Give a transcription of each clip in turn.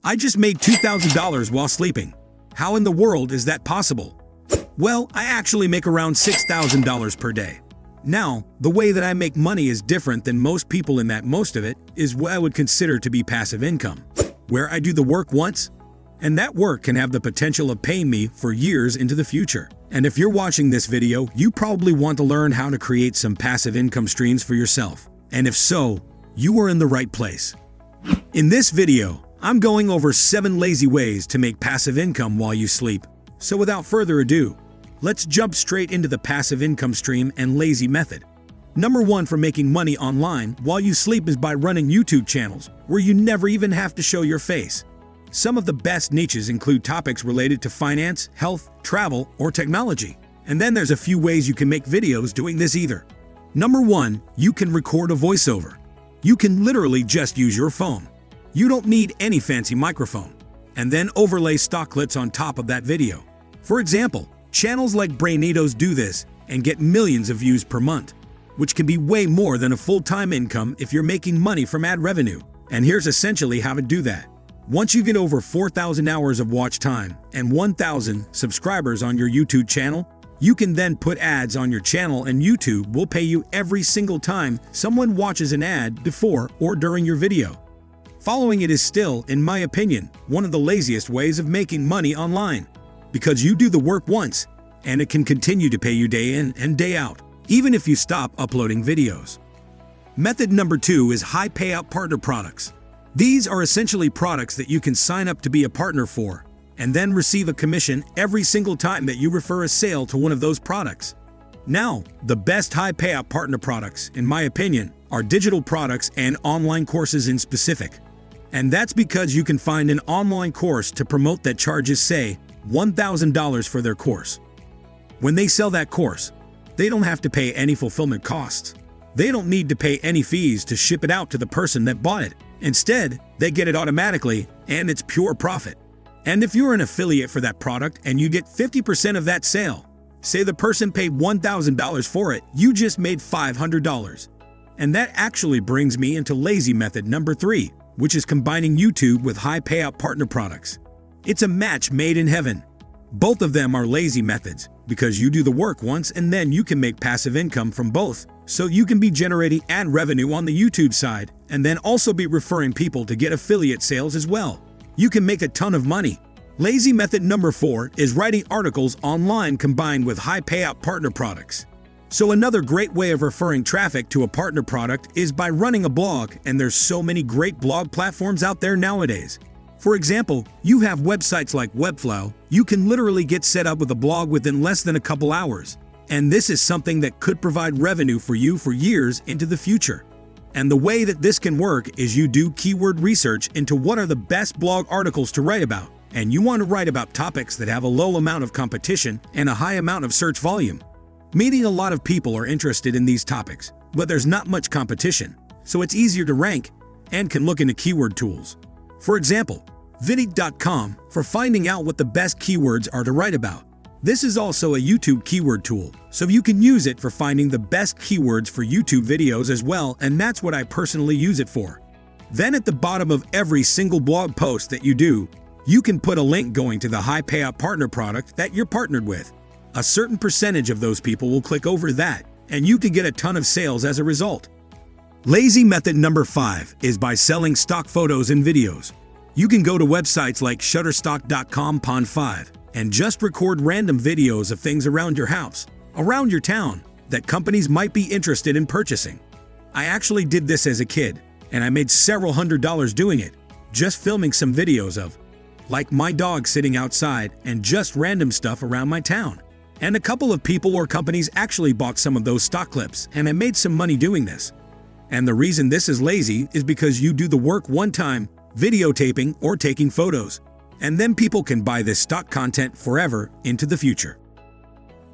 I just made $2,000 while sleeping. How in the world is that possible? Well, I actually make around $6,000 per day. Now, the way that I make money is different than most people in that most of it is what I would consider to be passive income, where I do the work once, and that work can have the potential of paying me for years into the future. And if you're watching this video, you probably want to learn how to create some passive income streams for yourself. And if so, you are in the right place. In this video, I'm going over 7 lazy ways to make passive income while you sleep. So without further ado, let's jump straight into the passive income stream and lazy method. Number 1 for making money online while you sleep is by running YouTube channels where you never even have to show your face. Some of the best niches include topics related to finance, health, travel, or technology. And then there's a few ways you can make videos doing this either. Number 1, you can record a voiceover. You can literally just use your phone. You don't need any fancy microphone. And then overlay stock clips on top of that video. For example, channels like Brainitos do this and get millions of views per month, which can be way more than a full-time income if you're making money from ad revenue. And here's essentially how to do that. Once you get over 4,000 hours of watch time and 1,000 subscribers on your YouTube channel, you can then put ads on your channel and YouTube will pay you every single time someone watches an ad before or during your video. Following it is still, in my opinion, one of the laziest ways of making money online, because you do the work once and it can continue to pay you day in and day out, even if you stop uploading videos. Method number 2 is high payout partner products. These are essentially products that you can sign up to be a partner for and then receive a commission every single time that you refer a sale to one of those products. Now, the best high payout partner products, in my opinion, are digital products and online courses in specific. And that's because you can find an online course to promote that charges, say, $1,000 for their course. When they sell that course, they don't have to pay any fulfillment costs. They don't need to pay any fees to ship it out to the person that bought it. Instead, they get it automatically, and it's pure profit. And if you're an affiliate for that product and you get 50% of that sale, say the person paid $1,000 for it, you just made $500. And that actually brings me into lazy method number 3, which is combining YouTube with high payout partner products. It's a match made in heaven. Both of them are lazy methods because you do the work once and then you can make passive income from both. So you can be generating ad revenue on the YouTube side and then also be referring people to get affiliate sales as well. You can make a ton of money. Lazy method number 4 is writing articles online combined with high payout partner products. So another great way of referring traffic to a partner product is by running a blog, and there's so many great blog platforms out there nowadays. For example, you have websites like Webflow. You can literally get set up with a blog within less than a couple hours. And this is something that could provide revenue for you for years into the future. And the way that this can work is you do keyword research into what are the best blog articles to write about. And you want to write about topics that have a low amount of competition and a high amount of search volume. Meaning a lot of people are interested in these topics, but there's not much competition, so it's easier to rank and can look into keyword tools. For example, Vidig.com for finding out what the best keywords are to write about. This is also a YouTube keyword tool, so you can use it for finding the best keywords for YouTube videos as well, and that's what I personally use it for. Then at the bottom of every single blog post that you do, you can put a link going to the high payout partner product that you're partnered with. A certain percentage of those people will click over that, and you can get a ton of sales as a result. Lazy method number 5 is by selling stock photos and videos. You can go to websites like Shutterstock.com/5 and just record random videos of things around your house, around your town, that companies might be interested in purchasing. I actually did this as a kid, and I made several $100s doing it, just filming some videos of, like my dog sitting outside and just random stuff around my town. And a couple of people or companies actually bought some of those stock clips, and I made some money doing this. And the reason this is lazy is because you do the work one time, videotaping or taking photos, and then people can buy this stock content forever into the future.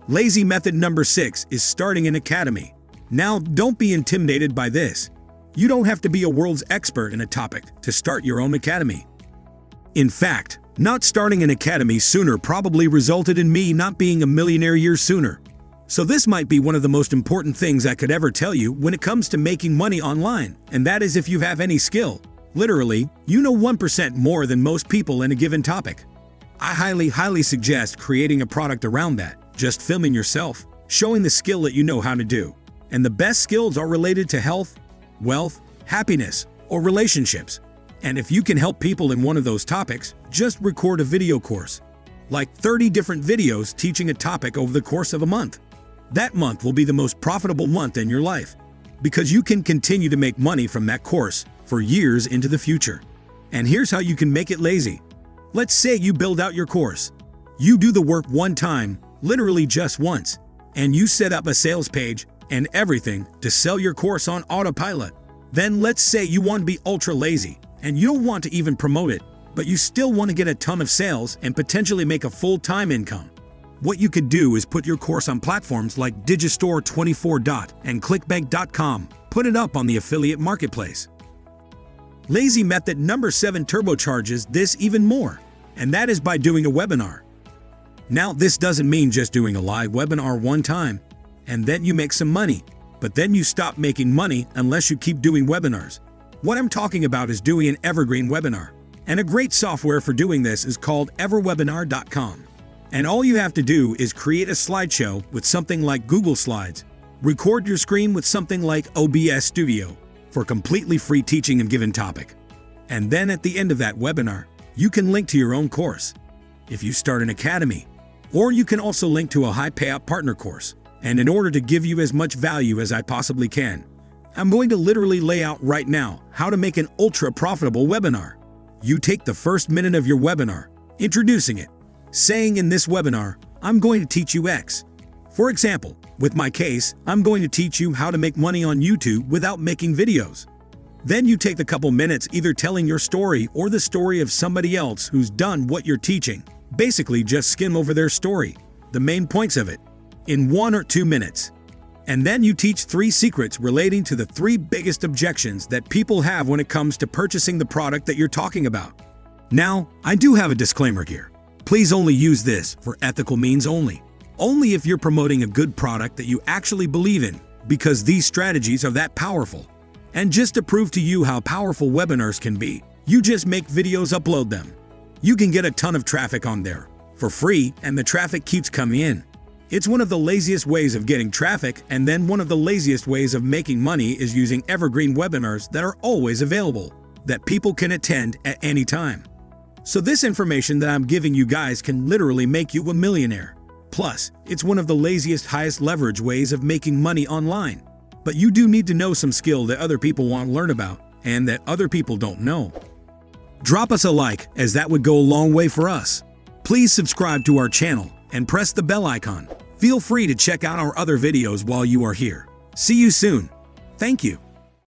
Lazy method number 6 is starting an academy. Now, don't be intimidated by this. You don't have to be a world's expert in a topic to start your own academy. In fact, not starting an academy sooner probably resulted in me not being a millionaire years sooner. So this might be one of the most important things I could ever tell you when it comes to making money online, and that is if you have any skill, Literally, you know 1% more than most people in a given topic. I highly suggest creating a product around that, just filming yourself, showing the skill that you know how to do. And the best skills are related to health, wealth, happiness, or relationships. And if you can help people in one of those topics, just record a video course. Like 30 different videos teaching a topic over the course of a month. That month will be the most profitable month in your life, because you can continue to make money from that course for years into the future. And here's how you can make it lazy. Let's say you build out your course. You do the work one time, literally just once, and you set up a sales page and everything to sell your course on autopilot. Then let's say you want to be ultra lazy and you don't want to even promote it, but you still want to get a ton of sales and potentially make a full-time income. What you could do is put your course on platforms like Digistore24 and Clickbank.com. Put it up on the affiliate marketplace. Lazy method number 7 turbocharges this even more, and that is by doing a webinar. Now, this doesn't mean just doing a live webinar one time, and then you make some money, but then you stop making money unless you keep doing webinars. What I'm talking about is doing an evergreen webinar, and a great software for doing this is called everwebinar.com. And all you have to do is create a slideshow with something like Google Slides, record your screen with something like OBS Studio for completely free teaching a given topic. And then at the end of that webinar, you can link to your own course if you start an academy, or you can also link to a high payout partner course. And in order to give you as much value as I possibly can, I'm going to literally lay out right now how to make an ultra profitable webinar. You take the first minute of your webinar, introducing it, saying in this webinar, I'm going to teach you X. For example, with my case, I'm going to teach you how to make money on YouTube without making videos. Then you take the couple minutes either telling your story or the story of somebody else who's done what you're teaching. Basically, just skim over their story, the main points of it, in 1 or 2 minutes. And then you teach 3 secrets relating to the 3 biggest objections that people have when it comes to purchasing the product that you're talking about. Now, I do have a disclaimer here. Please only use this for ethical means only. Only if you're promoting a good product that you actually believe in, because these strategies are that powerful. And just to prove to you how powerful webinars can be, you just make videos, upload them. You can get a ton of traffic on there for free, and the traffic keeps coming in. It's one of the laziest ways of getting traffic, and then one of the laziest ways of making money is using evergreen webinars that are always available, that people can attend at any time. So this information that I'm giving you guys can literally make you a millionaire. Plus, it's one of the laziest, highest leverage ways of making money online. But you do need to know some skill that other people want to learn about, and that other people don't know. Drop us a like, as that would go a long way for us. Please subscribe to our channel and press the bell icon. Feel free to check out our other videos while you are here. See you soon. Thank you.